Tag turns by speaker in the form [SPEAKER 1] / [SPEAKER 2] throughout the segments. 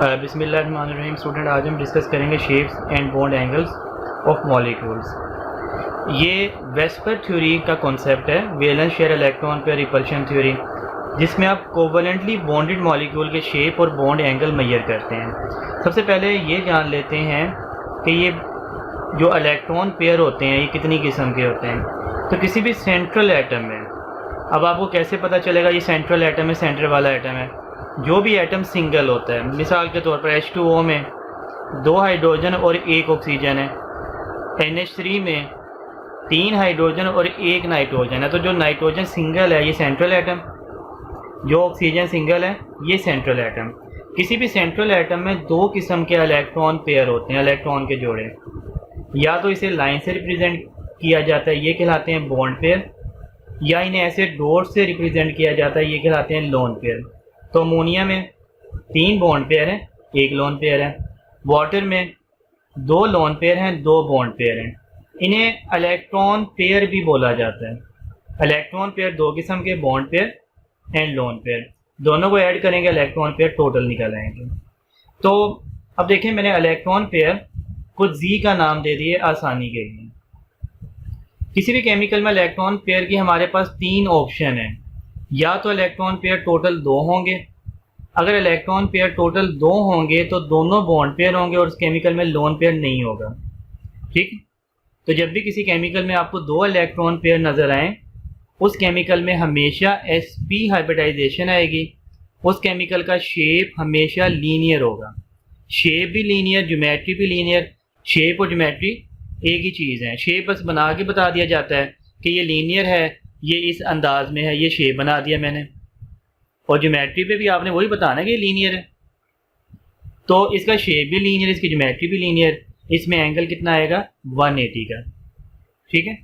[SPEAKER 1] बिस्मिल्लाहिर्रहमानिर्रहीम। स्टूडेंट, आज हम डिस्कस करेंगे shapes and bond angles of molecules. ये वेस्पर थ्योरी का कॉन्सेप्ट है, valence share electron pair repulsion theory, जिसमें आप कोवलेंटली बॉन्डेड मॉलिक्यूल के शेप और बॉन्ड एंगल मेजर करते हैं। सबसे पहले ये जान लेते हैं कि ये जो इलेक्ट्रॉन पेयर होते हैं ये कितनी किस्म के होते हैं। तो किसी भी सेंट्रल एटम में, अब आपको कैसे पता चलेगा ये सेंट्रल एटम है, सेंटर वाला एटम है? जो भी एटम सिंगल होता है, मिसाल के तौर पर H2O में 2 हाइड्रोजन और 1 ऑक्सीजन है, NH3 में 3 हाइड्रोजन और 1 नाइट्रोजन है। तो जो नाइट्रोजन सिंगल है ये सेंट्रल एटम, जो ऑक्सीजन सिंगल है ये सेंट्रल एटम। किसी भी सेंट्रल एटम में 2 किस्म के इलेक्ट्रॉन पेयर होते हैं, इलेक्ट्रॉन के जोड़े। या तो इसे लाइन से रिप्रेजेंट किया जाता है, ये कहलाते हैं बॉन्ड पेयर, या इन्हें ऐसे डॉट से रिप्रेजेंट किया जाता है, ये कहलाते हैं लोन पेयर। तो अमोनिया में 3 बॉन्ड पेयर हैं, 1 लोन पेयर है। वाटर में 2 लोन पेयर हैं, 2 बॉन्ड पेयर हैं। इन्हें इलेक्ट्रॉन पेयर भी बोला जाता है। इलेक्ट्रॉन पेयर 2 किस्म के, bond pair and lone pair. दोनों को ऐड करेंगे, इलेक्ट्रॉन पेयर टोटल निकल आएंगे। तो अब देखें, मैंने इलेक्ट्रॉन पेयर को जी का नाम दे दिए आसानी के लिए। किसी भी केमिकल में इलेक्ट्रॉन पेयर की हमारे पास 3 ऑप्शन है। या तो इलेक्ट्रॉन पेयर टोटल 2 होंगे। अगर इलेक्ट्रॉन पेयर टोटल 2 होंगे तो दोनों बॉन्ड पेयर होंगे और उस केमिकल में लोन पेयर नहीं होगा। ठीक, तो जब भी किसी केमिकल में आपको 2 इलेक्ट्रॉन पेयर नजर आए, उस केमिकल में हमेशा sp हाइब्रिडाइजेशन आएगी। उस केमिकल का शेप हमेशा लीनियर होगा। शेप भी लीनियर, ज्योमेट्री भी लीनियर। शेप और ज्योमेट्री एक ही चीज़ है। शेप बस बना के बता दिया जाता है कि ये लीनियर है, ये इस अंदाज में है, ये शेप बना दिया मैंने। और ज्योमेट्री पे भी आपने वही बताना कि ये लीनियर है। तो इसका शेप भी लीनियर, इसकी ज्योमेट्री भी लीनियर। इसमें एंगल कितना आएगा? 180 का। ठीक है,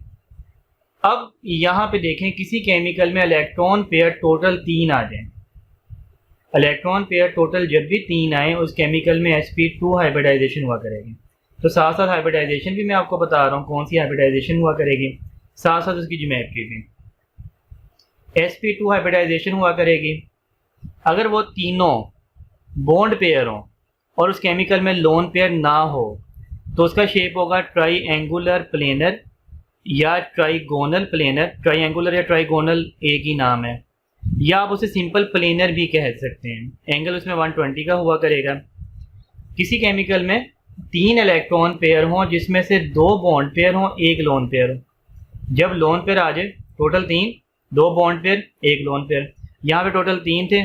[SPEAKER 1] अब यहाँ पे देखें, किसी केमिकल में इलेक्ट्रॉन पेयर टोटल 3 आ जाए। इलेक्ट्रॉन पेयर टोटल जब भी 3 आए, उस केमिकल में sp2 हाइब्रिडाइजेशन हुआ करेगी। तो साथ साथ हाइब्रिडाइजेशन भी मैं आपको बता रहा हूँ कौन सी हाइब्रिडाइजेशन हुआ करेगी, साथ साथ उसकी ज्योमेट्री भी। sp2 हाइब्रिडाइजेशन हुआ करेगी अगर वो तीनों बॉन्ड पेयर हों और उस केमिकल में लोन पेयर ना हो, तो उसका शेप होगा ट्राईएंगुलर प्लेनर या ट्राईगोनल प्लेनर। ट्राईएंगुलर या ट्राईगोनल एक ही नाम है, या आप उसे सिंपल प्लेनर भी कह सकते हैं। एंगल उसमें 120 का हुआ करेगा। किसी केमिकल में 3 इलेक्ट्रॉन पेयर हों जिसमें से 2 बॉन्ड पेयर हों, 1 लोन पेयर हो। जब लोन पेयर आ जाए, total 3, 2 bond pair 1 lone pair. यहाँ पे टोटल 3 थे,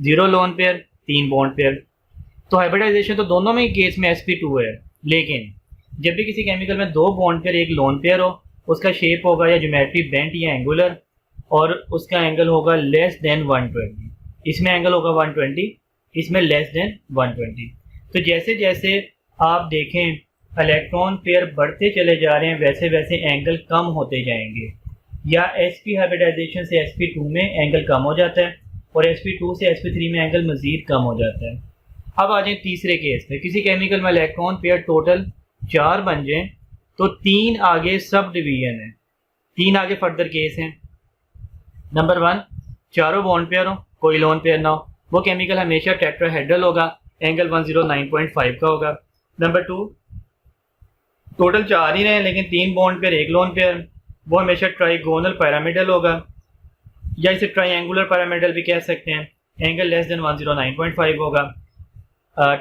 [SPEAKER 1] 0 लोन पेयर 3 बॉन्ड पेयर। तो हाइब्रिडाइजेशन तो दोनों में ही केस में sp2 है। लेकिन जब भी किसी केमिकल में 2 बॉन्ड पेयर 1 लोन पेयर हो, उसका शेप होगा या ज्योमेट्री बेंट या एंगुलर, और उसका एंगल होगा लेस देन 120। इसमें एंगल होगा 120, इसमें लेस देन 120। तो जैसे जैसे आप देखें इलेक्ट्रॉन पेयर बढ़ते चले जा रहे हैं, वैसे वैसे एंगल कम होते जाएंगे। या sp हाइब्रिडाइजेशन से sp2 में एंगल कम हो जाता है और sp2 से sp3 में एंगल मजीद कम हो जाता है। अब आ जाए तीसरे केस पे। किसी केमिकल में इलेक्ट्रॉन पेयर टोटल 4 बन जाए, तो 3 आगे सब डिवीजन है, 3 आगे फर्दर केस हैं। नंबर 1, चारों बॉन्ड पेयर हो, कोई लोन पेयर ना हो, वो केमिकल हमेशा टेट्राहेड्रल होगा, एंगल 109.5 का होगा। नंबर 2, टोटल 4 ही रहे लेकिन 3 बॉन्ड पेयर 1 लोन पेयर, वो हमेशा ट्राईगोनल पिरामिडल होगा, या इसे ट्राईएंगुलर पिरामिडल भी कह सकते हैं। एंगल लेस देन 109.5 होगा।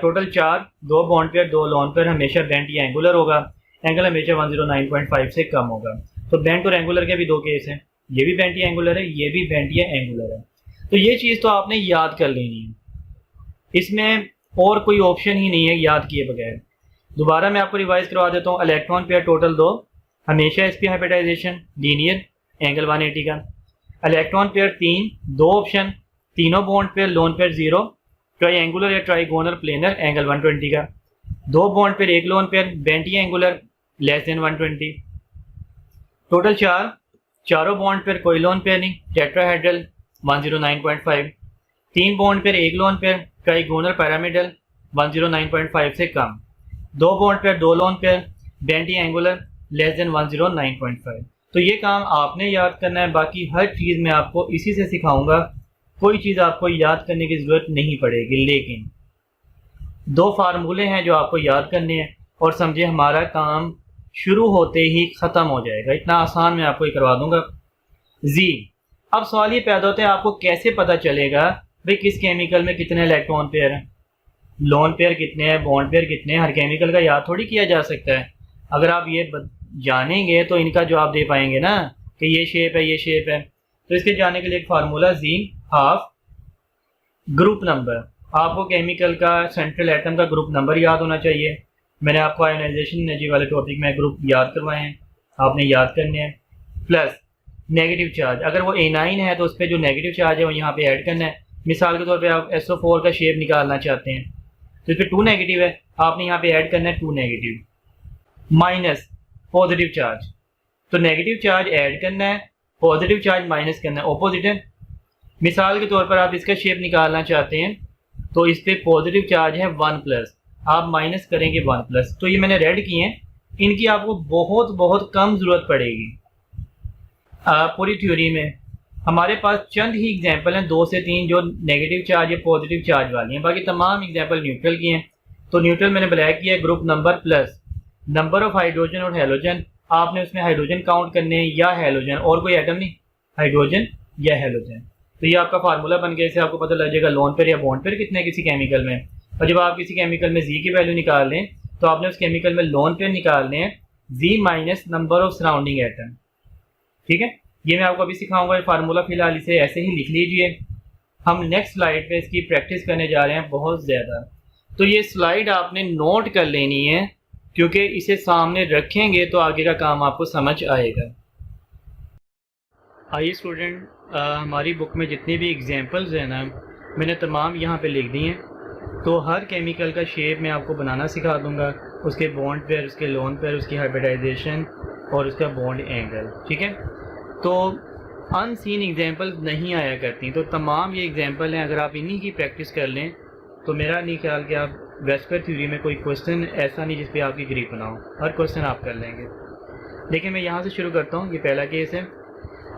[SPEAKER 1] Total 4, 2 bond pair 2 lone pair, हमेशा बेंट या एंगुलर होगा, एंगल हमेशा 109.5 से कम होगा। तो बेंट और एंगुलर के भी 2 केस हैं, ये भी बेंट या एंगुलर है, ये भी बेंट या एंगुलर है। तो ये चीज़ तो आपने याद कर लेनी है, इसमें और कोई ऑप्शन ही नहीं है याद किए बगैर। दोबारा मैं आपको रिवाइज करवा देता हूँ। इलेक्ट्रॉन पेयर टोटल 2, हमेशा sp हाइब्रिडाइजेशन, लीनियर, एंगल 180 का। इलेक्ट्रॉन पेयर 3, 2 ऑप्शन, तीनों bond pair lone pair 0, triangular या ट्राईगोनल प्लेनर, एंगल 120 का। 2 bond pair 1 lone pair, bent या एंगुलर, लेस देन 120। टोटल 4, चारों बॉन्ड पेयर कोई लोन पेयर नहीं, tetrahedral 109.5। 3 bond pair 1 lone pair, trigonal pyramidal 109.5 से कम। 2 bond pair 2 lone pair, bent या angular, less than 109.5। तो ये काम आपने याद करना है, बाकी हर चीज़ मैं आपको इसी से सिखाऊंगा। कोई चीज़ आपको याद करने की ज़रूरत नहीं पड़ेगी। लेकिन दो फार्मूले हैं जो आपको याद करने हैं और समझे हमारा काम शुरू होते ही ख़त्म हो जाएगा। इतना आसान मैं आपको ये करवा दूंगा। जी, अब सवाल ये पैदा होता है आपको कैसे पता चलेगा भाई किस केमिकल में कितने इलेक्ट्रॉन पेयर हैं, लोन पेयर कितने हैं, बॉन्ड पेयर कितने हैं। हर केमिकल का याद थोड़ी किया जा सकता है। अगर आप ये जानेंगे तो इनका जवाब दे पाएंगे ना कि ये शेप है, ये शेप है। तो इसके जाने के लिए एक फार्मूला जी हाफ ग्रुप नंबर। आपको केमिकल का सेंट्रल एटम का ग्रुप नंबर याद होना चाहिए। मैंने आपको आयोनाइजेशन एनर्जी वाले टॉपिक में ग्रुप याद करवाए हैं, आपने याद करने हैं। प्लस नेगेटिव चार्ज, अगर वो A9 है तो उस पर जो नेगेटिव चार्ज है वो यहाँ पे ऐड करना है। मिसाल के तौर पे आप SO4 का शेप निकालना चाहते हैं तो इस पर 2 नेगेटिव है, आपने यहाँ पे ऐड करना है 2 नेगेटिव। माइनस पॉजिटिव चार्ज, तो नेगेटिव चार्ज ऐड करना है, पॉजिटिव चार्ज माइनस करना है, ऑपोजिट है। मिसाल के तौर पर आप इसका शेप निकालना चाहते हैं तो इस पर पॉजिटिव चार्ज है 1+, आप माइनस करेंगे 1+। तो ये मैंने रेड किए हैं, इनकी आपको बहुत बहुत कम ज़रूरत पड़ेगी। पूरी थ्योरी में हमारे पास चंद ही एग्जांपल हैं, 2 से 3 जो नेगेटिव चार्ज या पॉजिटिव चार्ज वाली हैं, बाकी तमाम एग्जांपल न्यूट्रल की हैं। तो न्यूट्रल मैंने ब्लैक किया है, group number plus number of hydrogen और हेलोजन। आपने उसमें हाइड्रोजन काउंट करने हैं या हेलोजन, और कोई एटम नहीं, हाइड्रोजन या हेलोजन। तो ये आपका फार्मूला बन गया, इससे आपको पता लग जाएगा लोन पेयर या बॉन्ड पेयर कितने किसी केमिकल में। और जब आप किसी केमिकल में जी की वैल्यू निकाल लें तो आपने उस केमिकल में लोन पेयर निकालने हैं G minus number of surrounding atom. ठीक है, ये मैं आपको अभी सिखाऊंगा। ये फार्मूला फिलहाल इसे ऐसे ही लिख लीजिए। हम नेक्स्ट स्लाइड पे इसकी प्रैक्टिस करने जा रहे हैं बहुत ज़्यादा। तो ये स्लाइड आपने नोट कर लेनी है क्योंकि इसे सामने रखेंगे तो आगे का काम आपको समझ आएगा। आइए स्टूडेंट, हमारी बुक में जितनी भी एग्जांपल्स हैं ना मैंने तमाम यहाँ पे लिख दी हैं। तो हर केमिकल का शेप मैं आपको बनाना सिखा दूँगा, उसके बॉन्ड पेयर, उसके लोन पेयर, उसकी हाइब्रिडाइजेशन और उसका बॉन्ड एंगल। ठीक है, तो अनसीन एग्जांपल नहीं आया करती, तो तमाम ये एग्जांपल हैं। अगर आप इन्हीं की प्रैक्टिस कर लें तो मेरा नहीं ख्याल कि आप वेस्पर थ्योरी में कोई क्वेश्चन ऐसा नहीं जिस पे आपकी ग्रीप बनाओ, हर क्वेश्चन आप कर लेंगे। देखिए मैं यहाँ से शुरू करता हूँ। ये पहला केस है,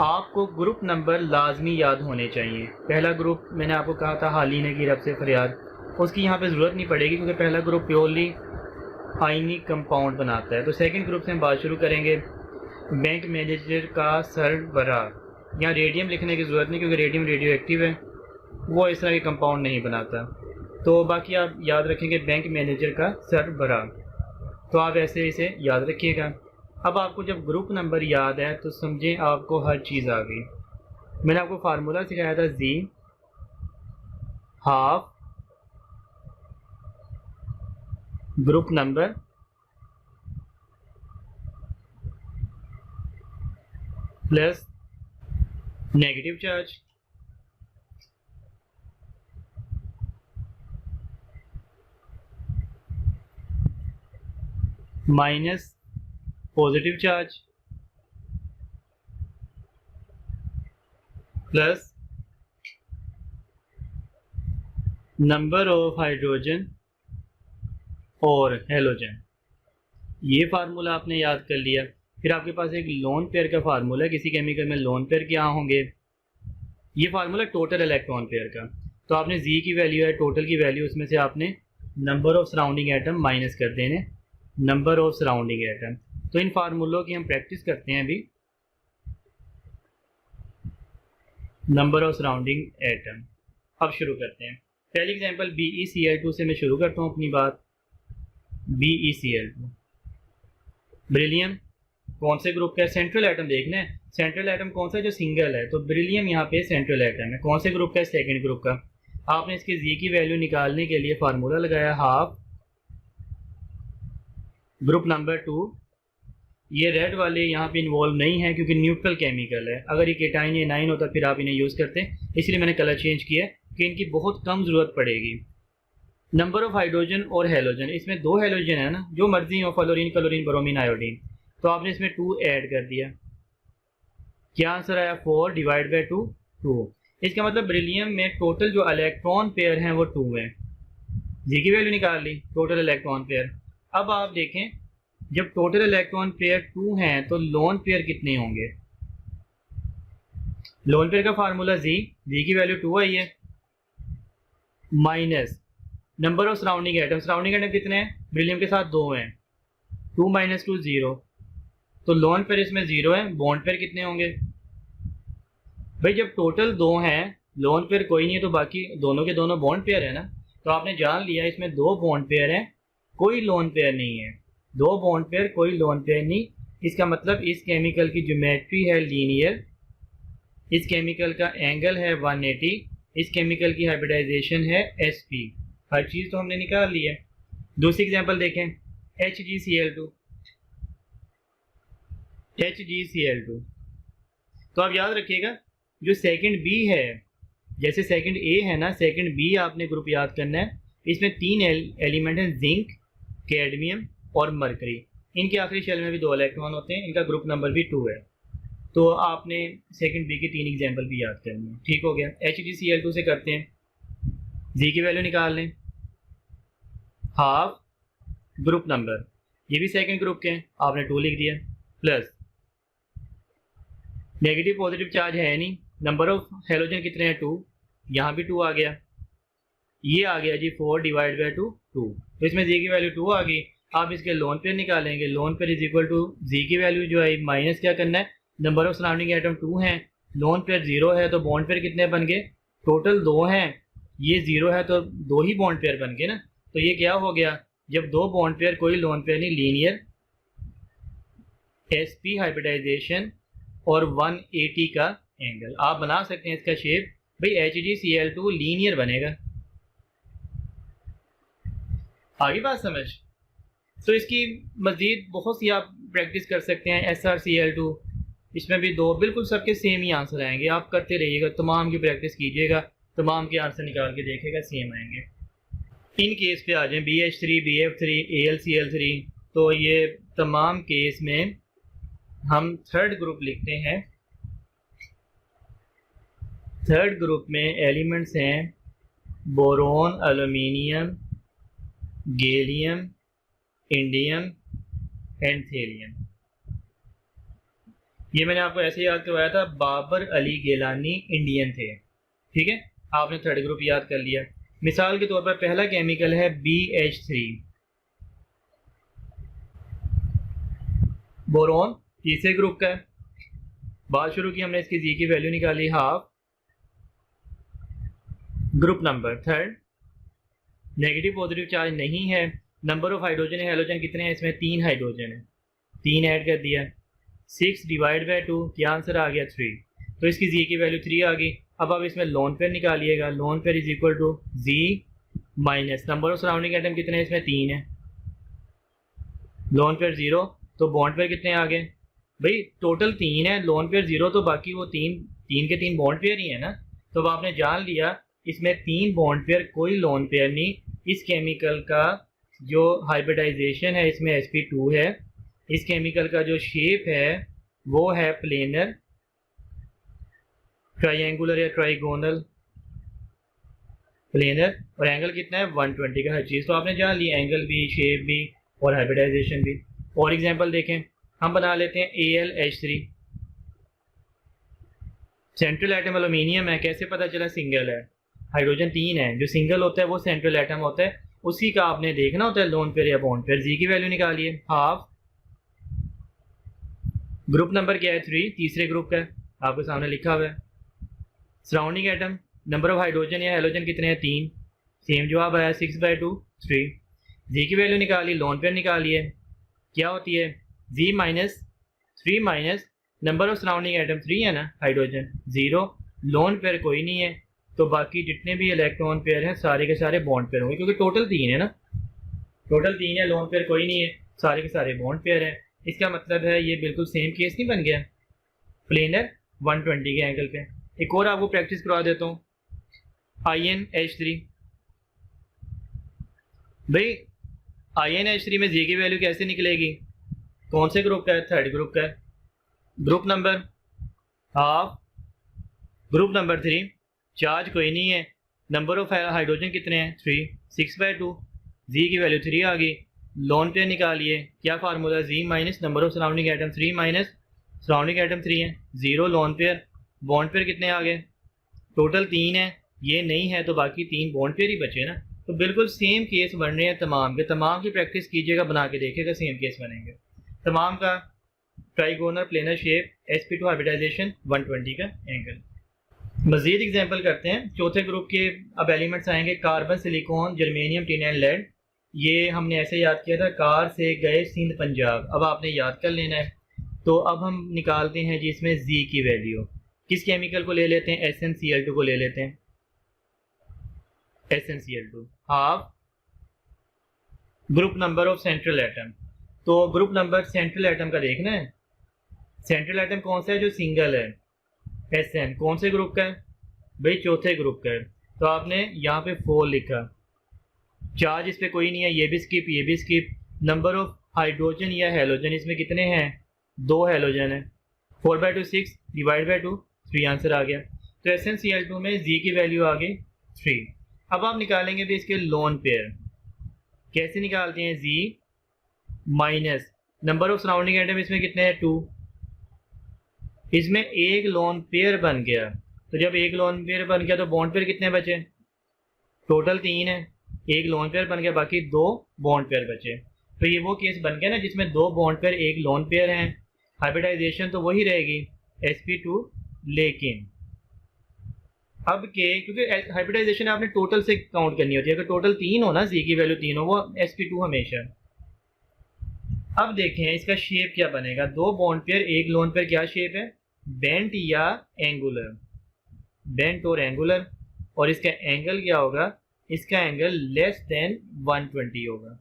[SPEAKER 1] आपको ग्रुप नंबर लाजमी याद होने चाहिए। पहला ग्रुप मैंने आपको कहा था हालिने की रब से फरियाद, उसकी यहाँ पे ज़रूरत नहीं पड़ेगी क्योंकि पहला ग्रुप प्योरली आयनिक कंपाउंड बनाता है। तो सेकंड ग्रुप से हम बात शुरू करेंगे, बैंक मैनेजर का सरबराह। यहाँ रेडियम लिखने की ज़रूरत नहीं क्योंकि रेडियम रेडियो एक्टिव है, वो इस तरह के कंपाउंड नहीं बनाता। तो बाकी आप याद रखेंगे बैंक मैनेजर का सरबराह, तो आप ऐसे इसे याद रखिएगा। अब आपको जब ग्रुप नंबर याद है तो समझें आपको हर चीज़ आ गई। मैंने आपको फार्मूला सिखाया था G half group number plus negative charge minus positive charge plus number of hydrogen और हेलोजन। ये फार्मूला आपने याद कर लिया। फिर आपके पास एक लोन पेयर का फार्मूला है, किसी केमिकल में लोन पेयर क्या होंगे। ये फार्मूला टोटल इलेक्ट्रॉन पेयर का, तो आपने जी की वैल्यू है टोटल की वैल्यू, उसमें से आपने number of surrounding atom minus कर देने, नंबर ऑफ सराउंडिंग एटम। तो इन फार्मूलों की हम प्रैक्टिस करते हैं अभी। नंबर ऑफ सराउंडिंग एटम, अब शुरू करते हैं। पहली एग्जांपल BeCl2 से मैं शुरू करता हूँ अपनी बात। BeCl2 ब्रिलियम कौन से ग्रुप का है, सेंट्रल एटम देखना है। सेंट्रल एटम कौन सा है जो सिंगल है, तो ब्रिलियम यहाँ पे सेंट्रल एटम है। कौन से ग्रुप का है, सेकंड ग्रुप का। आपने इसके जी की वैल्यू निकालने के लिए फार्मूला लगाया हाफ ग्रुप नंबर 2। ये रेड वाले यहाँ पे इन्वॉल्व नहीं है क्योंकि न्यूट्रल केमिकल है। अगर ये केटाइन या नाइन होता फिर आप इन्हें यूज़ करते, इसलिए मैंने कलर चेंज किया कि इनकी बहुत कम ज़रूरत पड़ेगी। नंबर ऑफ हाइड्रोजन और हेलोजन, इसमें 2 हेलोजन है ना, जो मर्जी हो, फ्लोरीन, क्लोरीन, ब्रोमीन, आयोडीन। तो आपने इसमें 2 ऐड कर दिया। क्या आंसर आया, 4 डिवाइड बाई 2 2। इसका मतलब ब्रिलियम में टोटल जो इलेक्ट्रॉन पेयर हैं वो 2 हैं। जी की वैल्यू निकाल ली, टोटल इलेक्ट्रॉन पेयर। अब आप देखें जब टोटल इलेक्ट्रॉन पेयर 2 हैं तो लोन पेयर कितने होंगे। लोन पेयर का फार्मूला जी की वैल्यू 2 आई है, minus number of surrounding atom कितने हैं, बेरिलियम के साथ 2 हैं, 2 - 2 0, तो लोन पेयर इसमें 0 है, बॉन्ड पेयर कितने होंगे भाई, जब टोटल 2 हैं, लोन पेयर कोई नहीं है तो बाकी दोनों के दोनों बॉन्ड पेयर है ना। तो आपने जान लिया इसमें 2 बॉन्ड पेयर हैं, कोई लोन पेयर नहीं है, 2 बॉन्ड पेयर कोई लोन पेयर नहीं। इसका मतलब इस केमिकल की ज्योमेट्री है लीनियर, इस केमिकल का एंगल है 180, इस केमिकल की हाइब्रिडाइजेशन है sp। हर चीज़ तो हमने निकाल ली है। दूसरी एग्जांपल देखें, HgCl2, HgCl2। तो आप याद रखिएगा जो सेकंड बी है, जैसे सेकंड ए है ना, सेकंड बी आपने ग्रुप याद करना है। इसमें 3 एलिमेंट हैं, जिंक, कैडमियम और मरकरी। इनके आखिरी शेल में भी 2 इलेक्ट्रॉन होते हैं, इनका ग्रुप नंबर भी 2 है। तो आपने सेकंड बी की 3 एग्जाम्पल भी याद करनी है। ठीक हो गया। HgCl2 से करते हैं, जी की वैल्यू निकाल लें, हाफ ग्रुप नंबर, ये भी सेकंड ग्रुप के हैं, आपने 2 लिख दिया, प्लस नेगेटिव पॉजिटिव चार्ज है नहीं, नंबर ऑफ हेलोजन कितने हैं 2, यहाँ भी 2 आ गया, ये आ गया जी 4 डिवाइड बाई 2 2, तो इसमें जी की वैल्यू 2 आ गई। आप इसके लोन पेयर निकालेंगे, lone pair is equal to G की वैल्यू जो है माइनस क्या करना है, नंबर ऑफ सराउंडिंग एटम 2 हैं, लोन पेयर 0 है, तो बॉन्ड पेयर कितने बन गए, टोटल 2 हैं, ये 0 है तो 2 ही बॉन्ड पेयर बन गए ना। तो ये क्या हो गया, जब 2 बॉन्ड पेयर कोई लोन पेयर नहीं, लीनियर, sp हाइब्रिडाइजेशन और 180 का एंगल। आप बना सकते हैं इसका शेप भाई, HgCl2 लीनियर बनेगा। आगे बात समझ। तो इसकी मज़ीद बहुत सी आप प्रैक्टिस कर सकते हैं, SrCl2, इसमें भी 2 बिल्कुल सबके सेम ही आंसर आएंगे। आप करते रहिएगा, तमाम की प्रैक्टिस कीजिएगा, तमाम के आंसर निकाल के देखेगा, सेम आएंगे। इन केस पे आ जाएं, BH3, BF3, AlCl3, तो ये तमाम केस में हम थर्ड ग्रुप लिखते हैं। थर्ड ग्रुप में एलिमेंट्स हैं boron, aluminium, gallium, indium and thallium. ये मैंने आपको ऐसे याद करवाया था, बाबर अली गिलानी इंडियन थे। ठीक है, आपने थर्ड ग्रुप याद कर लिया। मिसाल के तौर पर पहला केमिकल है BH3, बोरोन तीसरे ग्रुप का है। बात शुरू की हमने, इसकी जी की वैल्यू निकाली half, group number third, negative positive charge नहीं है, नंबर ऑफ हाइड्रोजन है, हेलोजन कितने हैं, इसमें 3 हाइड्रोजन है, 3 ऐड कर दिया, 6 डिवाइड बाई 2, क्या आंसर आ गया 3, तो इसकी जी की वैल्यू 3 आ गई। अब आप इसमें लोन पेयर निकालिएगा, lone pair is equal to G minus number of surrounding atom कितने हैं, इसमें 3 है, लोन पेयर 0, तो बॉन्ड पेयर कितने आ गए भाई, टोटल 3 है, लोन पेयर 0, तो बाकी वो 3 के 3 बॉन्ड पेयर ही है ना। तो अब आपने जान लिया इसमें 3 बॉन्ड पेयर कोई लोन पेयर नहीं। इस केमिकल का जो हाइब्रिडाइजेशन है इसमें sp2 है, इस केमिकल का जो शेप है वो है प्लेनर, ट्राइंगुलर या ट्राइगोनल, प्लेनर, और एंगल कितना है 120 का, हर चीज़ तो आपने जान ली, एंगल भी, शेप भी और हाइब्रिडाइजेशन भी। और एग्जांपल देखें, हम बना लेते हैं AlH3, सेंट्रल एटम एल्यूमिनियम है, कैसे पता चला सिंगल है, हाइड्रोजन 3 है, जो सिंगल होता है वो सेंट्रल एटम होता है, उसी का आपने देखना होता है लोन पेयर या बॉन्ड पेयर। जी की वैल्यू निकालिए हाफ, ग्रुप नंबर क्या है 3, तीसरे ग्रुप का है, आपके सामने लिखा हुआ है। Surrounding atom, number of hydrogen या हेलोजन कितने हैं 3, सेम जवाब आया 6/2 3। जी की वैल्यू निकाली, लोन पेयर निकालिए, क्या होती है G minus 3 minus number of surrounding atom 3 है ना, हाइड्रोजन 0, लोन पेयर कोई नहीं है, तो बाकी जितने भी इलेक्ट्रॉन पेयर हैं सारे के सारे बॉन्ड पेयर होंगे, क्योंकि टोटल 3 है ना, टोटल 3 है, लोन पेयर कोई नहीं है, सारे के सारे बॉन्ड पेयर हैं। इसका मतलब है ये बिल्कुल सेम केस नहीं बन गया, प्लेनर 120 के एंगल पे। एक और आपको प्रैक्टिस करवा देता हूँ, InH3 भाई, InH3 में जी की वैल्यू कैसे निकलेगी, कौन से ग्रुप का है, थर्ड ग्रुप का है, group number half, group number 3, charge कोई नहीं है, नंबर ऑफ हाइड्रोजन कितने हैं 3, 6/2, जी की वैल्यू 3 आ गई, लोन पेयर निकालिए, क्या formula, G minus number of surrounding atom 3 minus surrounding atom 3 है, 0 लोन पेयर, बॉन्ड पेयर कितने आ गए, टोटल 3 है, ये नहीं है तो बाकी 3 बॉन्ड पेयर ही बचे ना, तो बिल्कुल सेम केस बन रहे हैं तमाम के तमाम की प्रैक्टिस कीजिएगा, बना के देखिएगा सेम केस बनेंगे तमाम का। Trigonal planar shape, sp2 hybridisation, 120 का एंगल। मजीद एग्जांपल करते हैं। चौथे ग्रुप के अब एलिमेंट्स आएंगे carbon, silicon, germanium, tin and lead. ये हमने ऐसे याद किया था, कार से गए सिंध पंजाब, अब आपने याद कर लेना है। तो अब हम निकालते हैं जी इसमें जी की वैल्यू। किस केमिकल को ले लेते हैं? SnCl2 को ले लेते हैं। SnCl2 half group number of central atom. तो ग्रुप नंबर सेंट्रल एटम का देखना है। सेंट्रल एटम कौन सा है जो सिंगल है? Sn। कौन से ग्रुप का है भाई? चौथे ग्रुप का है। तो आपने यहाँ पे 4 लिखा। चार्ज इस पे कोई नहीं है, ये भी स्किप, ये भी स्किप। नंबर ऑफ हाइड्रोजन या हेलोजन इसमें कितने हैं? 2 हेलोजन है। 4/2 6 डिवाइड बाई 2 3 आंसर आ गया। तो SnCl2 में जी की वैल्यू आ गई 3। अब आप निकालेंगे भी इसके लोन पेयर। कैसे निकालते हैं? G minus number of surrounding atom इसमें कितने हैं? 2। इसमें एक लोन पेयर बन गया। तो जब एक लोन पेयर बन गया तो बॉन्ड पेयर कितने बचे? टोटल 3 है। एक लोन पेयर बन गया, बाकी 2 बॉन्ड पेयर बचे। तो ये वो केस बन गया ना जिसमें 2 बॉन्ड पेयर एक लोन पेयर हैं। हाइब्रिडाइजेशन तो वही रहेगी sp2, लेकिन अब के क्योंकि हाइब्रिडाइजेशन आपने टोटल से काउंट करनी होती है। अगर टोटल 3 हो ना, जी की वैल्यू 3 हो, वो sp2 हमेशा। अब देखें इसका शेप क्या बनेगा। 2 बॉन्ड पेयर एक लोन पेयर, क्या शेप है? बेंट या एंगुलर? बेंट और एंगुलर। और इसका एंगल क्या होगा? इसका एंगल लेस देन 120 होगा।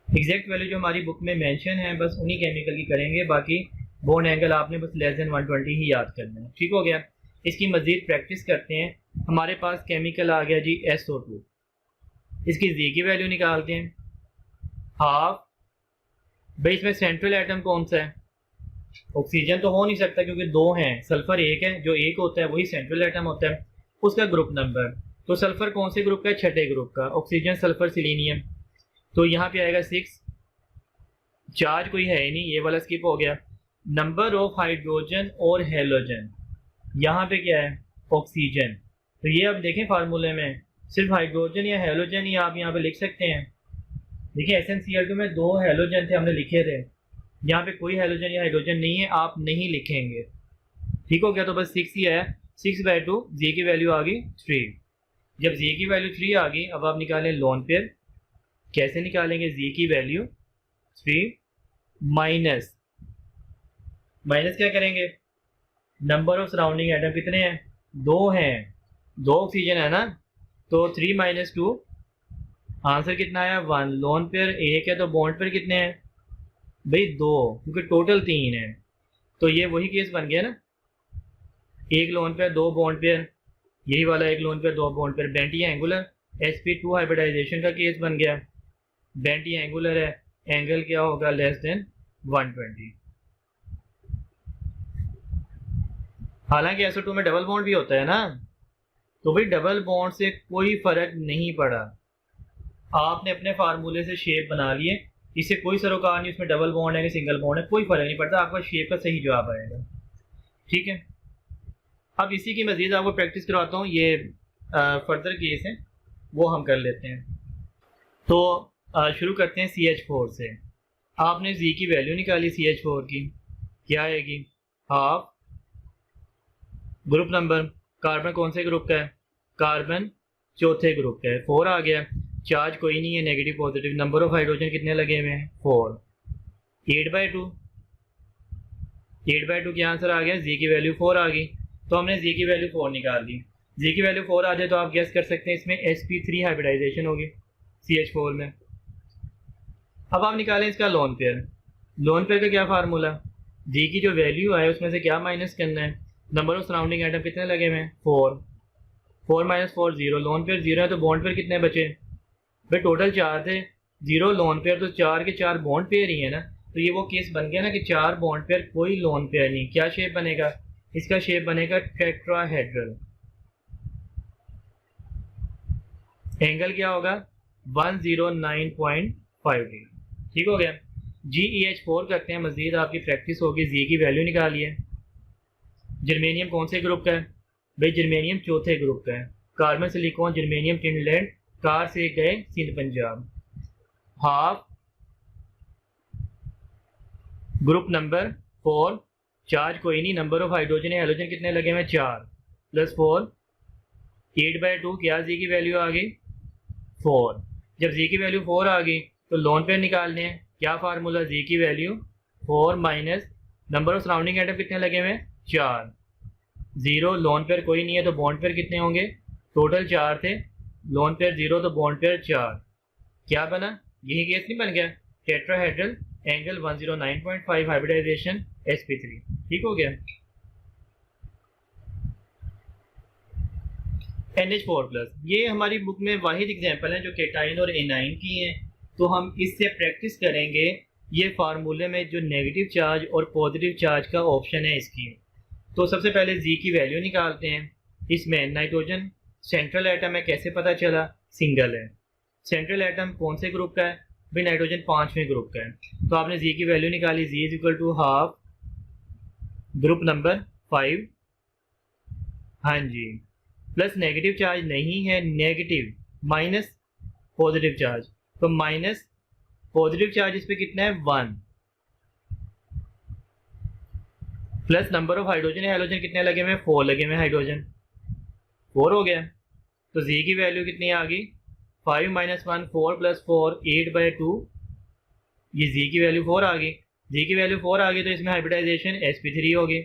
[SPEAKER 1] एग्जैक्ट वैल्यू जो हमारी बुक में मेंशन है बस उन्हीं केमिकल की करेंगे, बाकी बॉन्ड एंगल आपने बस लेस देन 120 ही याद करना है। ठीक हो गया। इसकी मजीद प्रैक्टिस करते हैं। हमारे पास केमिकल आ गया जी SO2। इसकी जी की वैल्यू निकालते हैं। हाफ भाई इसमें सेंट्रल एटम कौन सा है? ऑक्सीजन तो हो नहीं सकता क्योंकि 2 हैं। सल्फर 1 है, जो 1 होता है वही सेंट्रल एटम होता है। उसका ग्रुप नंबर, तो सल्फर कौन से ग्रुप का है? छठे ग्रुप का। ऑक्सीजन, सल्फर, सिलीनियम, तो यहाँ पे आएगा 6। चार्ज कोई है ही नहीं, ये वाला स्किप हो गया। नंबर ऑफ हाइड्रोजन और हेलोजन, यहाँ पे क्या है? ऑक्सीजन। तो ये अब देखें फार्मूले में सिर्फ हाइड्रोजन या हेलोजन ही आप यहाँ पे लिख सकते हैं। देखिए SnCl2 में 2 हेलोजन थे, हमने लिखे थे। यहाँ पे कोई हेलोजन या हाइड्रोजन नहीं है, आप नहीं लिखेंगे। ठीक हो गया। तो बस 6 ही है। 6/2 जी की वैल्यू आ गई 3। जब जी की वैल्यू 3 आ गई, अब आप निकालें लोन पेयर। कैसे निकालेंगे? जी की वैल्यू 3 माइनस क्या करेंगे? नंबर ऑफ सराउंडिंग एटम कितने हैं? 2 हैं। 2 ऑक्सीजन है ना, तो 3 - 2 आंसर कितना आया? 1। लोन पेयर 1 है तो बॉन्ड पेयर कितने हैं भाई? 2, क्योंकि टोटल 3 है। तो ये वही केस बन गया ना, एक लोन पेयर 2 बॉन्ड पेयर, यही वाला एक lone pair 2 bond pair. Bent या एंगुलर, sp2 हाइब्रिडाइजेशन का केस बन गया। बेंट या एंगुलर है, एंगल क्या होगा? Less than 120। हालांकि SO2 में डबल बॉन्ड भी होता है ना, तो भाई डबल बॉन्ड से कोई फर्क नहीं पड़ा। आपने अपने फार्मूले से शेप बना लिए, इससे कोई सरोकार नहीं उसमें डबल बॉन्ड है कि सिंगल बॉन्ड है, कोई फर्क नहीं पड़ता। आपका शेप का सही जवाब आएगा। ठीक है। अब इसी की मजीद आपको प्रैक्टिस करवाता हूँ। ये फर्दर केस है वो हम कर लेते हैं। तो शुरू करते हैं CH4 से। आपने जी की वैल्यू निकाली CH4 की, क्या आएगी? हाफ ग्रुप नंबर, कार्बन कौन से ग्रुप का है? कार्बन चौथे ग्रुप का है। 4 आ गया। चार्ज कोई नहीं है, negative positive. Number of hydrogen कितने लगे हुए हैं? 4। 8/2 क्या आंसर आ गया? जी की वैल्यू 4 आ गई। तो हमने जी की वैल्यू 4 निकाल दी। जी की वैल्यू 4 आ जाए तो आप गेस कर सकते हैं इसमें sp3 हाइब्रिडाइजेशन होगी CH4 में। अब आप निकालें इसका लोन पेयर। लोन पेयर का क्या फार्मूला? जी की जो वैल्यू है उसमें से क्या माइनस करना है? नंबर ऑफ सराउंडिंग आइटम कितने लगे हुए हैं? 4। 4 - 4 0। लोन पेयर 0 है तो बॉन्ड पेयर कितने बचे भाई? टोटल 4 थे। 0 लोन पेयर, तो 4 के 4 बॉन्ड पेयर ही है ना। तो ये वो केस बन गया ना कि 4 बॉन्ड पेयर, कोई लोन पेयर नहीं। क्या शेप बनेगा? इसका शेप बनेगा टेट्राहेड्रल। एंगल क्या होगा? 109.5 ठीक हो गया। GeH4 करते हैं, मजीद आपकी प्रैक्टिस होगी। जी की वैल्यू निकालिए। जर्मेनियम कौन से ग्रुप का है भाई? जर्मेनियम चौथे ग्रुप का है। Carbon silicon germanium tin lead car से गए Sindh Punjab. Half group number 4 charge कोई नहीं, नंबर ऑफ हाइड्रोजन है हेलोजन कितने लगे हुए 4 प्लस 4 8/2 क्या जी की वैल्यू आ गई 4। जब जी की वैल्यू 4 आ गई तो लोन पेयर निकालने हैं। क्या फार्मूला जी की value 4 minus number of surrounding atom कितने लगे हुए 4 0 लोन पेयर कोई नहीं है तो बॉन्ड पेयर कितने होंगे टोटल 4 थे, लोन पेयर 0 तो बॉन्ड पेयर 4। क्या बना यही केस नहीं बन गया टेट्राहेड्रल एंगल 109.5 हाइब्रिडाइजेशन sp3 ठीक हो गया। NH4+ ये हमारी बुक में वाहिद एग्जांपल है जो केटाइन और एनाइन की हैं, तो हम इससे प्रैक्टिस करेंगे। ये फार्मूले में जो नेगेटिव चार्ज और पॉजिटिव चार्ज का ऑप्शन है इसकी। तो सबसे पहले जी की वैल्यू निकालते हैं। इसमें नाइट्रोजन सेंट्रल एटम है, कैसे पता चला सिंगल है। सेंट्रल एटम कौन से ग्रुप का है भाई नाइट्रोजन 5वें ग्रुप का है, तो आपने जी की वैल्यू निकाली G is equal to half group number 5 हाँ जी प्लस नेगेटिव चार्ज नहीं है नेगेटिव माइनस पॉजिटिव चार्ज, तो माइनस पॉजिटिव चार्ज इस पे कितना है 1 प्लस नंबर ऑफ हाइड्रोजन है हेलोजन कितने लगे हुए 4 लगे हुए हाइड्रोजन 4 हो गया। तो जी की वैल्यू कितनी आ गई 5 माइनस 1 4 प्लस 4 8/2 ये जी की वैल्यू 4 आ गई। जी की वैल्यू 4 आ गई तो इसमें हाइब्रिडाइजेशन sp3 हो गई।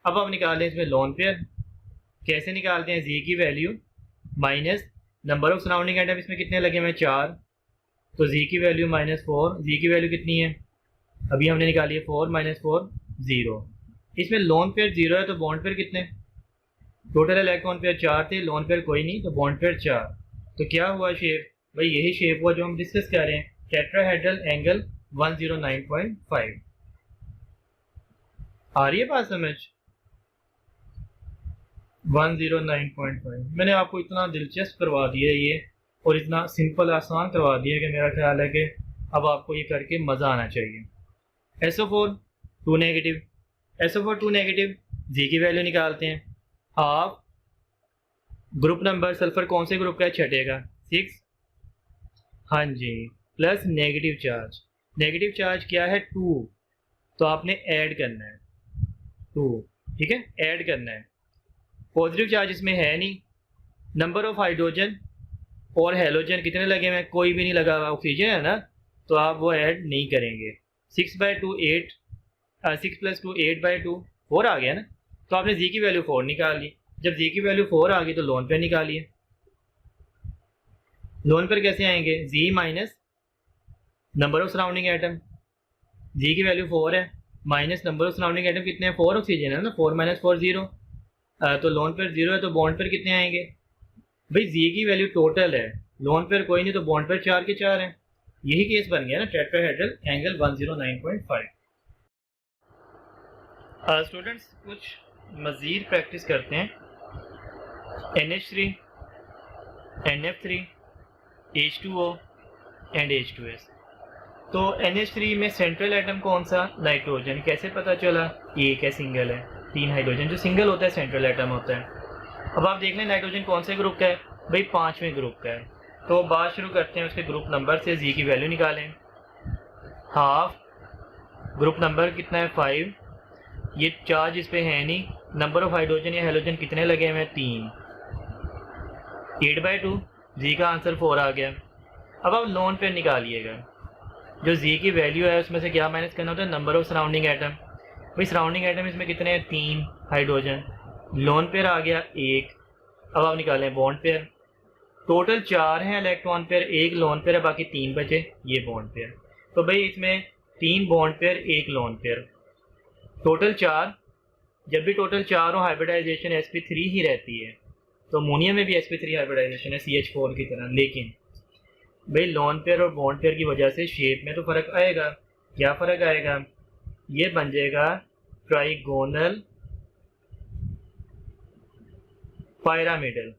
[SPEAKER 1] अब आप निकालें इसमें लोन पेयर, कैसे निकालते हैं जी की value minus number of surrounding atom इसमें कितने लगे हुए 4, तो जी की वैल्यू -4 जी की वैल्यू कितनी है अभी हमने निकाली है 4 माइनस 4 0। इसमें लोन पेयर 0 है तो बॉन्ड पेयर कितने टोटल इलेक्ट्रॉन पेयर 4 थे, लोन पेयर कोई नहीं तो बॉन्ड पेयर 4। तो क्या हुआ शेप भाई यही शेप हुआ जो हम डिस्कस कर रहे हैं टेट्राहेड्रल एंगल 109.5। आ रही है बात समझ 109.5 मैंने आपको इतना दिलचस्प करवा दिया है ये और इतना सिंपल आसान करवा दिया कि मेरा ख्याल है कि अब आपको ये करके मज़ा आना चाहिए। SO4 2 नेगेटिव SO4 2 नेगेटिव जी की वैल्यू निकालते हैं हाफ ग्रुप नंबर सल्फर कौन से ग्रुप का है छठे का 6 हाँ जी प्लस नेगेटिव चार्ज क्या है 2 तो आपने ऐड करना है 2 ठीक है ऐड करना है। पॉजिटिव चार्ज इसमें है नहीं, नंबर ऑफ हाइड्रोजन और हेलोजन कितने लगे हुए हैं कोई भी नहीं लगा हुआ ऑक्सीजन है ना, तो आप वो ऐड नहीं करेंगे। 6/2 8 6 प्लस 2 8/2 4 आ गया ना, तो आपने जी की वैल्यू 4 निकाल ली। जब जी की वैल्यू 4 आ गई तो लोन पेयर निकालिए। लोन पेयर कैसे आएंगे G minus number of surrounding atom, G की वैल्यू 4 है minus number of surrounding atom कितने हैं 4 ऑक्सीजन है ना 4 माइनस 4 0 तो लोन पेयर 0 है तो बॉन्ड पेयर कितने आएंगे भाई जी की वैल्यू टोटल है लोन पेयर कोई नहीं तो बॉन्ड पेयर 4 के 4 है। यही केस बन गया ना टेट्राहेड्रल एंगल 109.5। स्टूडेंट्स कुछ मज़ीद प्रैक्टिस करते हैं। NH3 NF3 H2O and H2S। तो NH3 में सेंट्रल एटम कौन सा नाइट्रोजन, कैसे पता चला एक है सिंगल है 3 हाइड्रोजन जो सिंगल होता है सेंट्रल एटम होता है। अब आप देख लें नाइट्रोजन कौन से ग्रुप का है भाई 5वें ग्रुप का है। तो बात शुरू करते हैं उसके ग्रुप नंबर से, जी की वैल्यू निकालें हाफ ग्रुप नंबर कितना है 5, ये चार्ज इस पे है नहीं, नंबर ऑफ हाइड्रोजन या हेलोजन कितने लगे हुए हैं 3 8/2 जी का आंसर 4 आ गया। अब आप लोन पेयर निकालिएगा, जो जी की वैल्यू है उसमें से क्या माइनस करना होता है नंबर ऑफ सराउंडिंग एटम, भाई सराउंडिंग एटम इसमें कितने हैं 3 हाइड्रोजन, लोन पेयर आ गया 1। अब आप निकालें बॉन्ड पेयर, टोटल 4 हैं इलेक्ट्रॉन पेयर, 1 लोन पेयर है बाकी 3 बचे ये बॉन्ड पेयर। तो भाई इसमें 3 bond pair 1 lone pair, total 4। जब भी टोटल 4 हो हाइब्रिडाइजेशन sp3 ही रहती है, तो अमोनिया में भी sp3 हाइब्रिडाइजेशन है CH4 की तरह। लेकिन भाई लोन पेयर और बॉन्ड पेयर की वजह से शेप में तो फ़र्क आएगा। क्या फ़र्क आएगा, ये बन जाएगा ट्राइगोनल पिरामिडल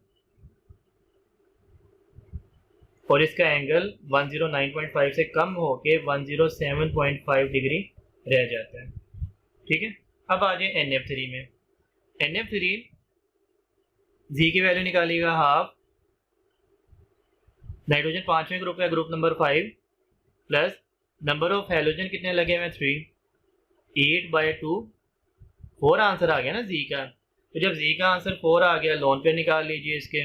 [SPEAKER 1] और इसका एंगल 109.5 से कम होके 107.5 डिग्री रह जाता है। ठीक है, अब आ जाए NF3 में। NF3 जी की वैल्यू निकालिएगा हाफ नाइट्रोजन 5वें ग्रुप है, group number 5, plus number of halogen कितने लगे हुए हैं 3, 8/2, 4 आंसर आ गया ना जी का। तो जब जी का आंसर 4 आ गया, लोन पेयर निकाल लीजिए इसके।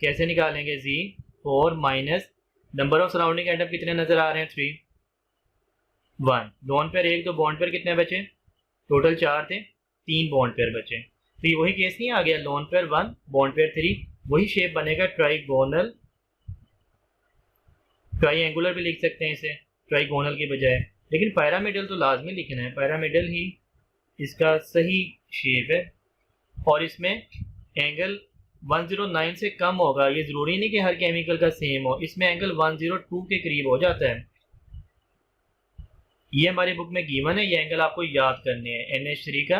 [SPEAKER 1] कैसे निकालेंगे? जी 4 minus number of surrounding atom कितने नजर आ रहे हैं 3, 1, लोन पेयर 1, तो बॉन्ड पेयर कितने बचे? टोटल 4 थे, 3 बॉन्ड पेयर बचे। तो ये वही केस नहीं आ गया, लोन पेयर 1 बॉन्ड पेयर 3, वही शेप बनेगा ट्राइगोनल, ट्राइएंगुलर भी लिख सकते हैं इसे ट्राइगोनल की बजाय, लेकिन पैरामिडल तो लाजमी लिखना है, पैरामिडल ही इसका सही शेप है। और इसमें एंगल 109 से कम होगा, ये ज़रूरी नहीं कि हर केमिकल का सेम हो, इसमें एंगल 102 के करीब हो जाता है। ये हमारी बुक में गिवन है, ये एंगल आपको याद करने हैं, NH3 का,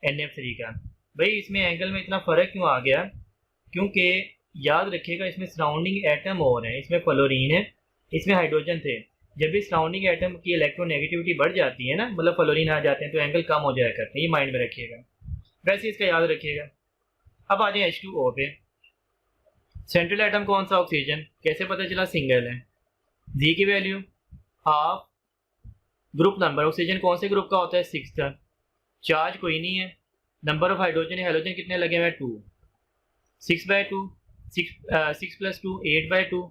[SPEAKER 1] NF3 का। भाई इसमें एंगल में इतना फ़र्क क्यों आ गया? क्योंकि याद रखिएगा इसमें सराउंडिंग एटम और हैं, इसमें फ्लोरीन है, इसमें हाइड्रोजन थे। जब भी सराउंडिंग एटम की इलेक्ट्रोनेगेटिविटी बढ़ जाती है ना, मतलब फ्लोरीन आ जाते हैं, तो एंगल कम हो जाया करते हैं, ये माइंड में रखिएगा, वैसे इसका याद रखिएगा। अब आ जाए H2O पे। सेंट्रल एटम कौन सा? ऑक्सीजन। कैसे पता चला? सिंगल है। जी की value half, group number oxygen कौन से ग्रुप का होता है? 6 का। चार्ज कोई नहीं है, नंबर ऑफ हाइड्रोजन हैलोजन कितने लगे हुए हैं? 2, 6/2, 6 + 2 8/2,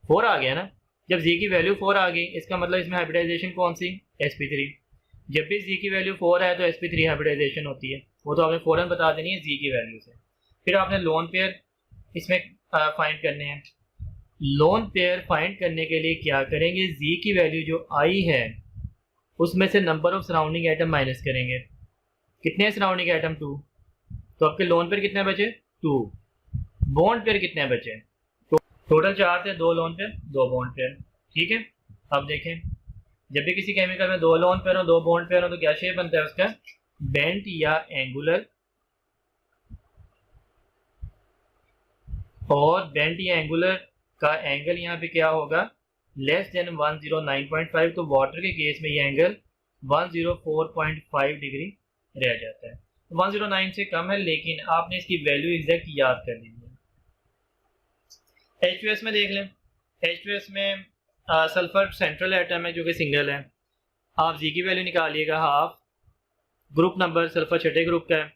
[SPEAKER 1] 4 आ गया ना। जब जी की वैल्यू 4 आ गई, इसका मतलब इसमें हाइब्रिडाइजेशन कौन सी? sp3। जब भी जी की वैल्यू 4 है तो sp3 हाइब्रिडाइजेशन होती है, वो तो आपने फ़ौरन बता देनी है जी की वैल्यू से। फिर आपने लोन पेयर इसमें फाइंड करने हैं। लोन पेयर फाइंड करने के लिए क्या करेंगे? जी की वैल्यू जो आई है उसमें से number of surrounding atom minus करेंगे। कितने सराउंडिंग एटम? 2, तो आपके लोन पेयर कितने बचे? 2। बॉन्ड पेयर कितने बचे? टोटल 4 थे, 2 लोन पेयर 2 बॉन्ड पेयर। ठीक है, अब देखें, जब भी किसी केमिकल में 2 लोन पेयर हो 2 बॉन्ड पेयर हो तो क्या शेप बनता है उसका? बेंट या एंगुलर। और बेंट या एंगुलर का एंगल यहाँ पे क्या होगा? Less than 109.5। तो वाटर के केस में ये एंगल 104.5 डिग्री रह जाता है। 109 से कम है, लेकिन आपने इसकी वैल्यू एग्जैक्ट याद कर ली है। H2S में देख लें, H2S में सल्फर सेंट्रल एटम है जो कि सिंगल है। आप जी की वैल्यू निकालिएगा हाफ, ग्रुप नंबर सल्फर छठे ग्रुप का है,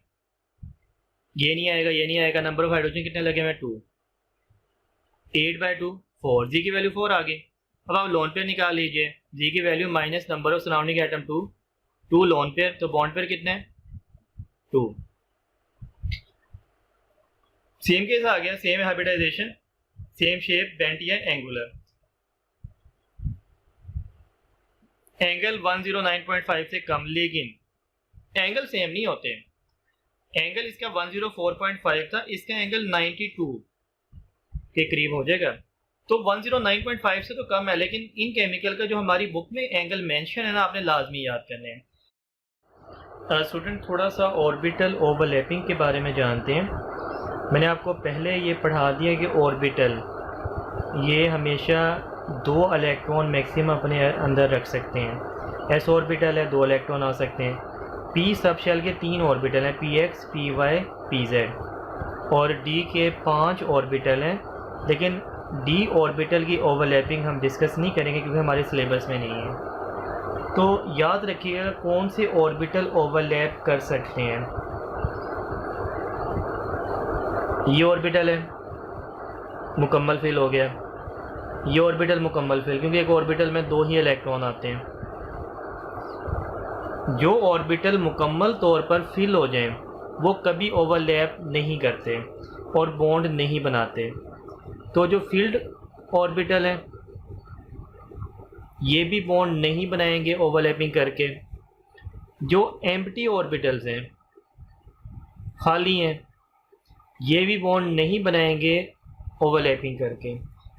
[SPEAKER 1] ये नहीं आएगा, ये नहीं आएगा। नंबर ऑफ हाइड्रोजन कितने लगे हुए? 2, 8/2, 4, जी की वैल्यू 4 आ गई। अब आप लोन पेयर निकाल लीजिए, जी की value minus number of surrounding atom 2, 2 lone pair, तो बॉन्ड पेयर कितने हैं? 2। सेम केस आ गया, same hybridization, same shape, bent या एंगुलर। एंगल 109.5 से कम, लेकिन एंगल सेम नहीं होते। एंगल इसका 104.5 था, इसका एंगल 92 के करीब हो जाएगा, तो 109.5 से तो कम है। लेकिन इन केमिकल का जो हमारी बुक में एंगल मेंशन है ना, आपने लाजमी याद करने हैं। स्टूडेंट, थोड़ा सा ऑर्बिटल ओवरलैपिंग के बारे में जानते हैं। मैंने आपको पहले ये पढ़ा दिया कि ऑर्बिटल ये हमेशा 2 इलेक्ट्रॉन मैक्सिमम अपने अंदर रख सकते हैं। एस ऑर्बिटल है, 2 इलेक्ट्रॉन आ सकते हैं। पी सब शेल के 3 ऑर्बिटल हैं, px, py, pz, और डी के 5 ऑर्बिटल हैं। लेकिन डी ऑर्बिटल की ओवरलैपिंग हम डिस्कस नहीं करेंगे क्योंकि हमारे सिलेबस में नहीं है। तो याद रखिएगा कौन से ऑर्बिटल ओवरलैप कर सकते हैं। ये ऑर्बिटल है, मुकम्मल फिल हो गया। ये ऑर्बिटल मुकम्मल फिल, क्योंकि एक ऑर्बिटल में 2 ही इलेक्ट्रॉन आते हैं। जो ऑर्बिटल मुकम्मल तौर पर फिल हो जाएं वो कभी ओवरलैप नहीं करते और बॉन्ड नहीं बनाते। तो जो फील्ड ऑर्बिटल हैं ये भी बॉन्ड नहीं बनाएंगे ओवरलैपिंग करके। जो एम्प्टी ऑर्बिटल्स हैं, खाली हैं, ये भी बॉन्ड नहीं बनाएंगे ओवरलैपिंग करके।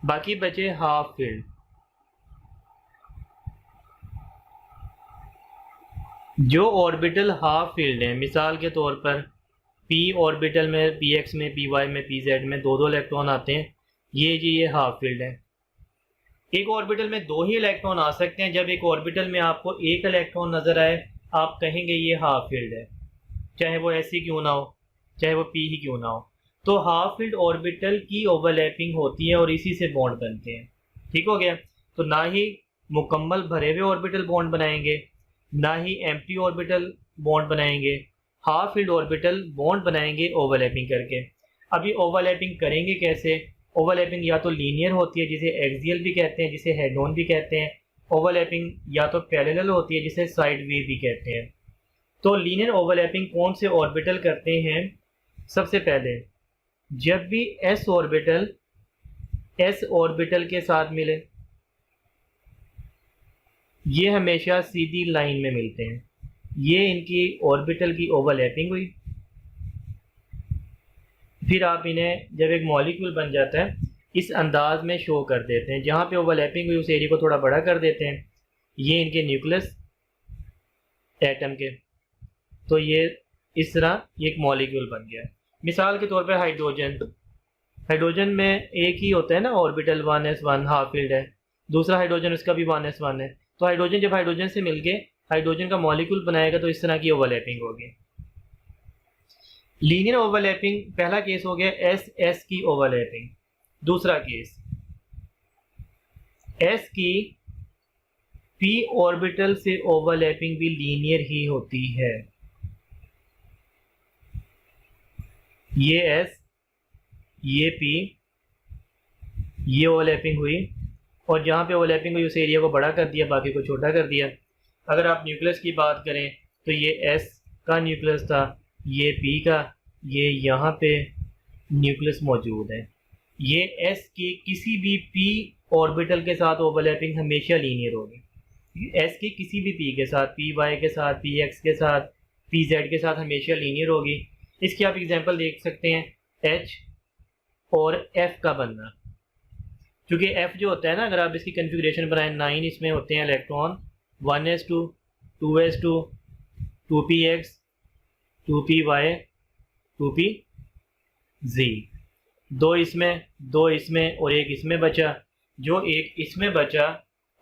[SPEAKER 1] बाकी बचे हाफ फील्ड। जो ऑर्बिटल हाफ फील्ड है, मिसाल के तौर पर p ऑर्बिटल में, px में, py में, pz में 2 इलेक्ट्रॉन आते हैं, ये जी ये हाफ फील्ड है। एक ऑर्बिटल में 2 ही इलेक्ट्रॉन आ सकते हैं। जब एक ऑर्बिटल में आपको 1 इलेक्ट्रॉन नजर आए, आप कहेंगे ये हाफ फील्ड है, चाहे वो ऐसी क्यों ना हो, चाहे वो p ही क्यों ना हो। तो हाफ फील्ड ऑर्बिटल की ओवरलैपिंग होती है और इसी से बॉन्ड बनते हैं। ठीक हो गया। तो ना ही मुकम्मल भरे हुए ऑर्बिटल बॉन्ड बनाएंगे, ना ही एम्प्टी ऑर्बिटल बॉन्ड बनाएंगे, हाफ फील्ड ऑर्बिटल बॉन्ड बनाएंगे ओवरलैपिंग करके। अब ये ओवरलैपिंग करेंगे कैसे? ओवरलैपिंग या तो लीनियर होती है जिसे एक्सियल भी कहते हैं, जिसे हेड ऑन भी कहते हैं। ओवरलैपिंग या तो पैरेलल होती है जिसे साइड वे भी कहते हैं। तो लीनियर ओवरलैपिंग कौन से ऑर्बिटल करते हैं? सबसे पहले जब भी एस ऑर्बिटल के साथ मिले, ये हमेशा सीधी लाइन में मिलते हैं, ये इनकी ऑर्बिटल की ओवरलैपिंग हुई। फिर आप इन्हें जब एक मॉलिक्यूल बन जाता है इस अंदाज में शो कर देते हैं, जहाँ पे ओवरलैपिंग हुई उस एरिया को थोड़ा बड़ा कर देते हैं। ये इनके न्यूक्लियस एटम के, तो ये इस तरह एक मॉलिक्यूल बन गया। मिसाल के तौर पे हाइड्रोजन में एक ही होता है ना ऑर्बिटल, 1s1 हाफ फील्ड है, दूसरा हाइड्रोजन उसका भी 1s1 है। तो हाइड्रोजन जब हाइड्रोजन से मिलके हाइड्रोजन का मॉलिक्यूल बनाएगा तो इस तरह की ओवरलैपिंग होगी। लीनियर ओवरलैपिंग पहला केस हो गया एस एस की ओवरलैपिंग। दूसरा केस एस की पी ऑर्बिटल से ओवरलैपिंग भी लीनियर ही होती है। ये एस, ये पी, ये ओवरलैपिंग हुई और जहाँ पे ओवरलैपिंग हुई उस एरिया को बड़ा कर दिया, बाकी को छोटा कर दिया। अगर आप न्यूक्लियस की बात करें तो ये एस का न्यूक्लियस था, ये पी का, ये यहाँ पे न्यूक्लियस मौजूद है। ये एस की किसी भी पी ऑर्बिटल के साथ ओवरलैपिंग हमेशा लीनियर होगी। एस की किसी भी पी के साथ, पी वाई के साथ, पी एक्स के साथ, पी जेड के साथ हमेशा लीनियर होगी। इसकी आप एग्जांपल देख सकते हैं एच और एफ का बनना, क्योंकि एफ जो होता है ना, अगर आप इसकी कन्फिग्रेशन बनाएं 9 इसमें होते हैं electron, 1s2, 2s2, 2px, 2py, 2pz, दो इसमें और एक इसमें बचा। जो एक इसमें बचा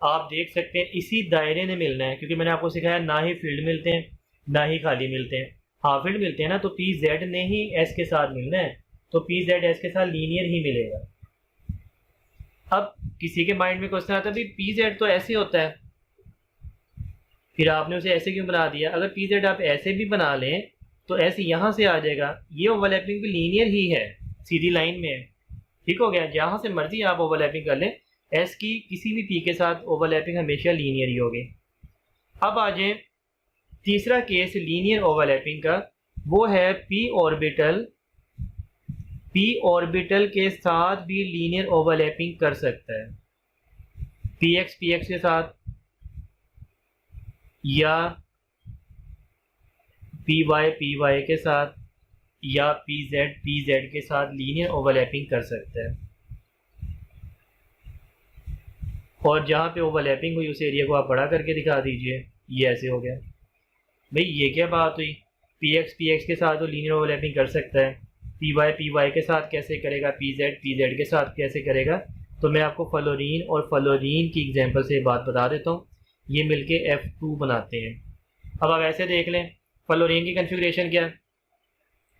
[SPEAKER 1] आप देख सकते हैं इसी दायरे ने मिलना है, क्योंकि मैंने आपको सिखाया ना ही फील्ड मिलते हैं ना ही खाली मिलते हैं। हाफ फील्ड मिलते हैं ना, तो पी जेड ने ही एस के साथ मिलना है, तो पी जेड एस के साथ लीनियर ही मिलेगा। अब किसी के माइंड में क्वेश्चन आता है भाई पी जेड तो ऐसे होता है, फिर आपने उसे ऐसे क्यों बना दिया? अगर पी जेड आप ऐसे भी बना लें तो ऐसे यहाँ से आ जाएगा, ये ओवरलैपिंग भी लीनियर ही है, सीधी लाइन में है। ठीक हो गया। जहाँ से मर्जी आप ओवरलैपिंग कर लें, एस की किसी भी पी के साथ ओवरलैपिंग हमेशा लीनियर ही होगी। अब आ जाए तीसरा केस लीनियर ओवरलैपिंग का, वो है पी ऑर्बिटल के साथ भी लीनियर ओवरलैपिंग कर सकता है। पी एक्स के साथ या पी वाई के साथ या पी जेड के साथ लीनियर ओवरलैपिंग कर सकता है। और जहाँ पे ओवरलैपिंग हुई उस एरिया को आप बड़ा करके दिखा दीजिए, ये ऐसे हो गया। भाई ये क्या बात हुई? पी एक्स के साथ तो लीनियर ओवरलैपिंग कर सकता है, पी वाई के साथ कैसे करेगा, पी जेड के साथ कैसे करेगा? तो मैं आपको फ्लोरीन और फ्लोरीन की एग्जांपल से बात बता देता हूँ। ये मिलके F2 बनाते हैं। अब आप ऐसे देख लें, फ्लोरीन की कन्फिग्रेशन क्या है?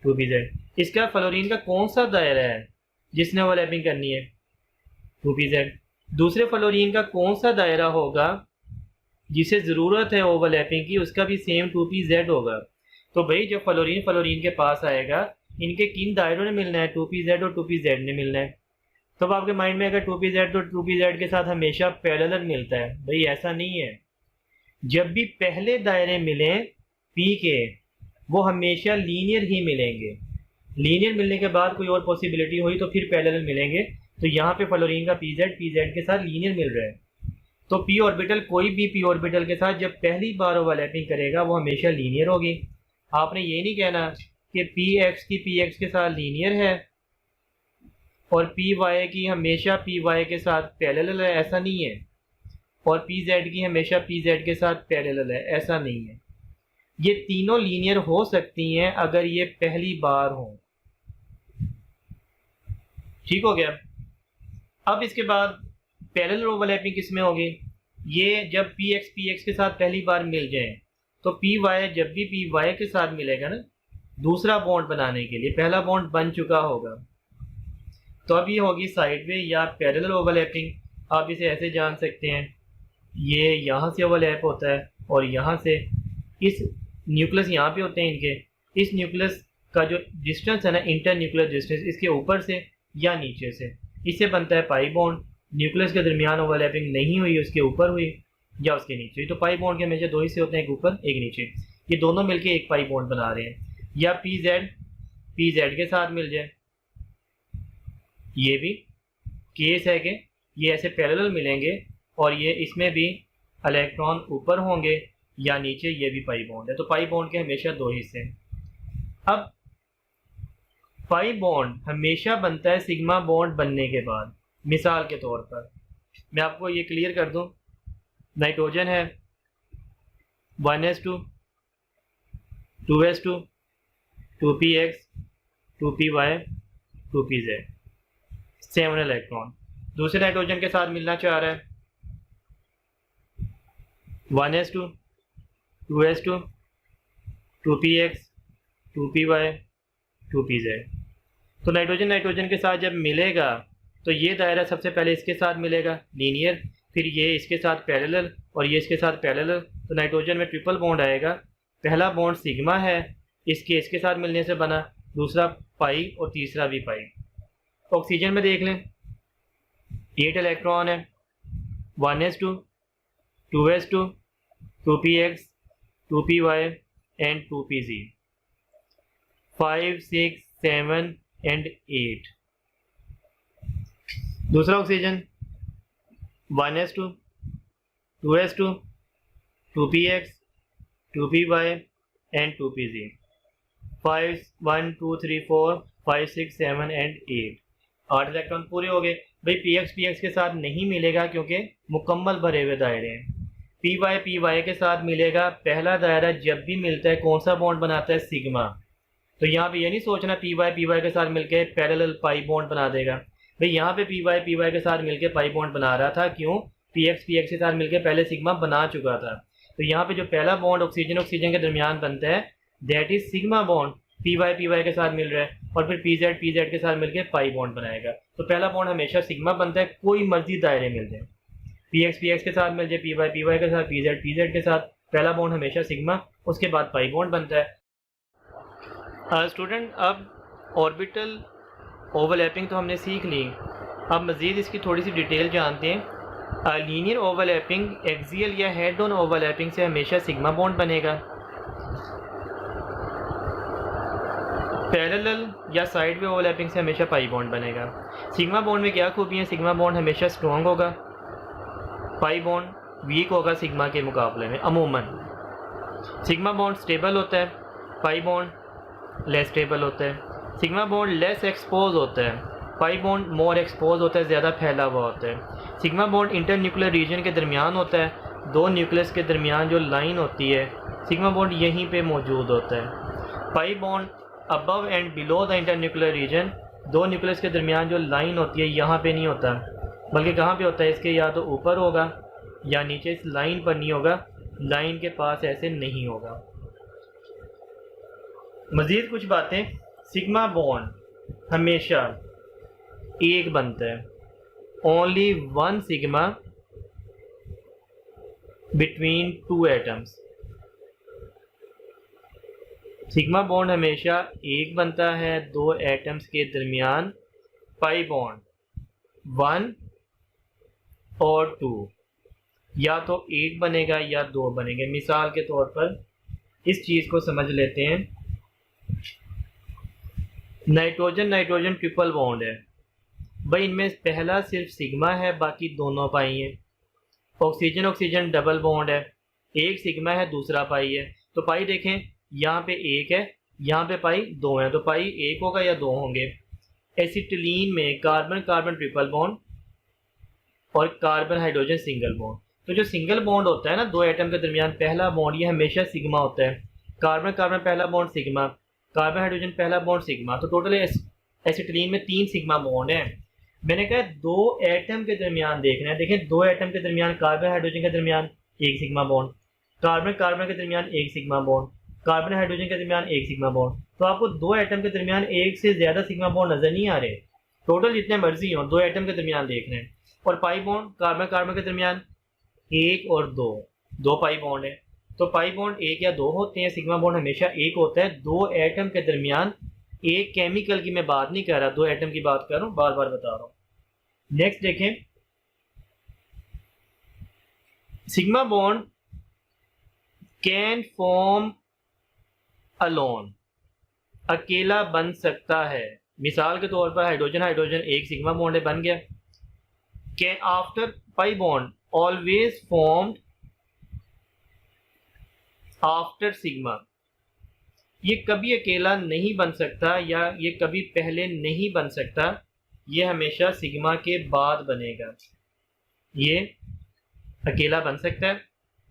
[SPEAKER 1] 2pz। इसका फ्लोरीन का कौन सा दायरा है जिसने ओवरलैपिंग करनी है? 2pz। दूसरे फ्लोरीन का कौन सा दायरा होगा जिसे ज़रूरत है ओवरलैपिंग की? उसका भी सेम 2pz होगा। तो भाई जब फ्लोरीन के पास आएगा, इनके किन दायरों ने मिलना है? 2pz और 2pz ने मिलना है। तो अब आपके माइंड में अगर 2pz तो 2pz के साथ हमेशा पैरेलल मिलता है, भाई ऐसा नहीं है। जब भी पहले दायरे मिले पी के, वो हमेशा लीनियर ही मिलेंगे। लीनियर मिलने के बाद कोई और पॉसिबिलिटी हुई तो फिर पैरेलल मिलेंगे। तो यहाँ पे फ्लोरीन का पी जेड के साथ लीनियर मिल रहा है। तो पी ऑर्बिटल, कोई भी पी ऑर्बिटल के साथ जब पहली बार ओवरलैपिंग करेगा वो हमेशा लीनियर होगी। आपने ये नहीं कहना कि पी एक्स की पी एक्स के साथ लीनियर है और पी वाई की हमेशा पी वाई के साथ पैरेलल है, ऐसा नहीं है। और पी जेड की हमेशा पी जेड के साथ पैरेलल है, ऐसा नहीं है। ये तीनों लीनियर हो सकती हैं अगर ये पहली बार हो। ठीक हो गया। अब इसके बाद पैरेलल ओवरलैपिंग किसमें होगी? ये जब पी एक्स के साथ पहली बार मिल जाए, तो पी वाई जब भी पी वाई के साथ मिलेगा ना, दूसरा बॉन्ड बनाने के लिए पहला बॉन्ड बन चुका होगा, तो अब ये होगी साइडवे या पैरेलल ओवरलैपिंग। आप इसे ऐसे जान सकते हैं, ये यहाँ से ओवरलैप होता है और यहाँ से इस न्यूक्लियस यहाँ पे होते हैं इनके, इस न्यूक्लियस का जो डिस्टेंस है ना, इंटर न्यूक्लियर डिस्टेंस, इसके ऊपर से या नीचे से, इससे बनता है पाई बॉन्ड। न्यूक्लियस के दरमियान ओवरलैपिंग नहीं हुई, उसके ऊपर हुई या उसके नीचे। तो पाई बॉन्ड के हमेशा दो हिस्से होते हैं, एक ऊपर एक नीचे, ये दोनों मिलके एक पाई बॉन्ड बना रहे हैं। या पी जेड के साथ मिल जाए, ये भी केस है कि ये ऐसे पैरेलल मिलेंगे और ये इसमें भी इलेक्ट्रॉन ऊपर होंगे या नीचे, ये भी पाई बॉन्ड है। तो पाई बॉन्ड के हमेशा दो हिस्से हैं। अब पाई बॉन्ड हमेशा बनता है सिग्मा बॉन्ड बनने के बाद। मिसाल के तौर पर मैं आपको ये क्लियर कर दूं, नाइट्रोजन है 1s2 2s2 2px 2py 2pz, 7 electron दूसरे नाइट्रोजन के साथ मिलना चाह रहा है 1s2 2s2 2px 2py 2pz। तो नाइट्रोजन के साथ जब मिलेगा तो ये दायरा सबसे पहले इसके साथ मिलेगा लीनियर, फिर ये इसके साथ पैरेलल और ये इसके साथ पैरेलल। तो नाइट्रोजन में ट्रिपल बॉन्ड आएगा। पहला बॉन्ड सिग्मा है, इसके साथ मिलने से बना, दूसरा पाई और तीसरा भी पाई। ऑक्सीजन में देख लें 8 इलेक्ट्रॉन है 1s2 2s2 2px 2py and 2pz, 5 6 7 and 8। दूसरा oxygen 1s2 2s2 2px 2py and 2pz, 5 1 2 3 4 5 6 7 and 8। 8 electron पूरे हो गए। भाई px के साथ नहीं मिलेगा क्योंकि मुकम्मल भरे हुए दायरे हैं। py के साथ मिलेगा। पहला दायरा जब भी मिलता है कौन सा बॉन्ड बनाता है? सिग्मा। तो यहाँ पे ये नहीं सोचना py के साथ मिलके पैरेलल पाई बॉन्ड बना देगा। भाई यहाँ पे py के साथ मिलके पाई बॉन्ड बना रहा था, क्यों? px के साथ मिलके पहले सिग्मा बना चुका था। तो यहाँ पे जो पहला बॉन्ड ऑक्सीजन के दरमियान बनता है that is sigma bond, py के साथ मिल रहा है, और फिर pz के साथ मिलके पाई बॉन्ड बनाएगा। तो पहला बॉन्ड हमेशा सिग्मा बनता है, कोई मर्जी दायरे मिल जाए, px के साथ मिल जाए, py के साथ, pz के साथ, पहला बॉन्ड हमेशा सिग्मा, उसके बाद पाई बॉन्ड बनता है। स्टूडेंट, अब ऑर्बिटल ओवरलैपिंग तो हमने सीख ली, अब मज़ीद इसकी थोड़ी सी डिटेल जानते हैं। लीनियर ओवरलैपिंग एक्सियल या हेड ऑन ओवरलैपिंग से हमेशा सिग्मा बॉन्ड बनेगा। पैरेलल या साइड वे ओवरलैपिंग से हमेशा पाई बॉन्ड बनेगा। सिग्मा बॉन्ड में क्या खूबी है? सिग्मा बॉन्ड हमेशा स्ट्रॉन्ग होगा, पाई बॉन्ड वीक होगा सिग्मा के मुकाबले में। अमूमन सिग्मा बॉन्ड स्टेबल होता है, पाई बॉन्ड लेस स्टेबल होता है। सिग्मा बॉन्ड लेस एक्सपोज होता है, पाई बॉन्ड मोर एक्सपोज होता है, ज़्यादा फैला हुआ होता है। Sigma bond inter nuclear region के दरमियान होता है, दो न्यूक्लियस के दरमियान जो लाइन होती है सिग्मा बॉन्ड यहीं पे मौजूद होता है। Pi bond above and below the inter nuclear region, दो न्यूक्लियस के दरमियान जो लाइन होती है यहाँ पे नहीं होता, बल्कि कहाँ पे होता है? इसके या तो ऊपर होगा या नीचे, इस लाइन पर नहीं होगा, लाइन के पास ऐसे नहीं होगा। मज़ीद कुछ बातें, सिग्मा बॉन्ड हमेशा एक बनता है, only one sigma between two atoms. Sigma bond हमेशा एक बनता है दो एटम्स के दरमियान। पाई बॉन्ड 1 और 2, या तो एक बनेगा या दो बनेंगे। मिसाल के तौर पर इस चीज़ को समझ लेते हैं, नाइट्रोजन ट्रिपल बॉन्ड है भाई, इनमें पहला सिर्फ सिग्मा है, बाकी दोनों पाई हैं। ऑक्सीजन डबल बॉन्ड है, एक सिग्मा है दूसरा पाई है। तो पाई देखें, यहाँ पे एक है, यहाँ पे पाई दो है, तो पाई एक होगा या दो होंगे। एसिटिलीन में कार्बन ट्रिपल बॉन्ड और कार्बन हाइड्रोजन सिंगल बॉन्ड। तो जो सिंगल बॉन्ड होता है ना दो एटम के दरमियान, पहला बॉन्ड ये हमेशा सिग्मा होता है। कार्बन पहला बॉन्ड सिग्मा, कार्बन हाइड्रोजन पहला बॉन्ड सिग्मा। तो टोटल एसिटिलीन में 3 सिग्मा बॉन्ड है। मैंने कहा दो एटम के दरमियान देखना है। देखें, दो एटम के दरमियान कार्बन हाइड्रोजन के दरमियान एक सिग्मा बॉन्ड, कार्बन के दरमियान एक सिग्मा बॉन्ड, कार्बन हाइड्रोजन के दरमियान एक सिग्मा बॉन्ड। तो आपको दो एटम के दरमियान एक से ज्यादा सिग्मा बॉन्ड नजर नहीं आ रहे, टोटल जितने मर्जी हो दो एटम के दरमियान देख रहे हैं। और पाई बॉन्ड कार्बन कार्बन के दरमियान एक और दो, दो पाई बॉन्ड है। तो पाई बॉन्ड एक या दो होते हैं, सिग्मा बॉन्ड हमेशा एक होता है। दो एटम के दरमियान एक केमिकल की मैं बात नहीं कर रहा, दो एटम की बात कर रहा हूं, बार बार बता रहा हूं। नेक्स्ट देखें, sigma bond can form alone, अकेला बन सकता है। मिसाल के तौर पर हाइड्रोजन हाइड्रोजन एक सिग्मा बॉन्ड है, बन गया। Can after pi bond always formed after sigma, ये कभी अकेला नहीं बन सकता या ये कभी पहले नहीं बन सकता, ये हमेशा सिग्मा के बाद बनेगा। ये अकेला बन सकता है,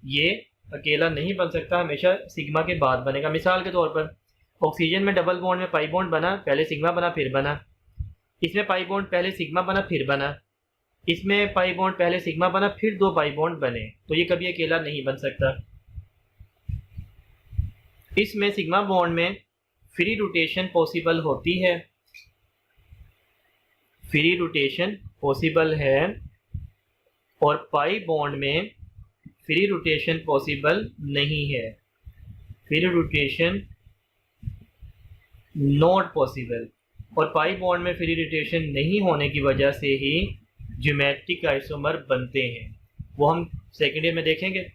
[SPEAKER 1] ये अकेला नहीं बन सकता, हमेशा सिग्मा के बाद बनेगा। मिसाल के तौर पर ऑक्सीजन में डबल बॉन्ड में पाई बॉन्ड बना, पहले सिग्मा बना फिर बना। इसमें पाई बॉन्ड पहले सिग्मा बना फिर बना। इसमें पाई बॉन्ड पहले सिग्मा बना फिर दो पाई बॉन्ड बने, तो ये कभी अकेला नहीं बन सकता। इसमें सिग्मा बॉन्ड में फ्री रोटेशन पॉसिबल होती है, फ्री रोटेशन पॉसिबल है, और पाई बॉन्ड में फ्री रोटेशन पॉसिबल नहीं है, फ्री रोटेशन नॉट पॉसिबल। और पाई बॉन्ड में फ्री रोटेशन नहीं होने की वजह से ही ज्योमेट्रिक आइसोमर बनते हैं, वो हम सेकेंड ईयर में देखेंगे।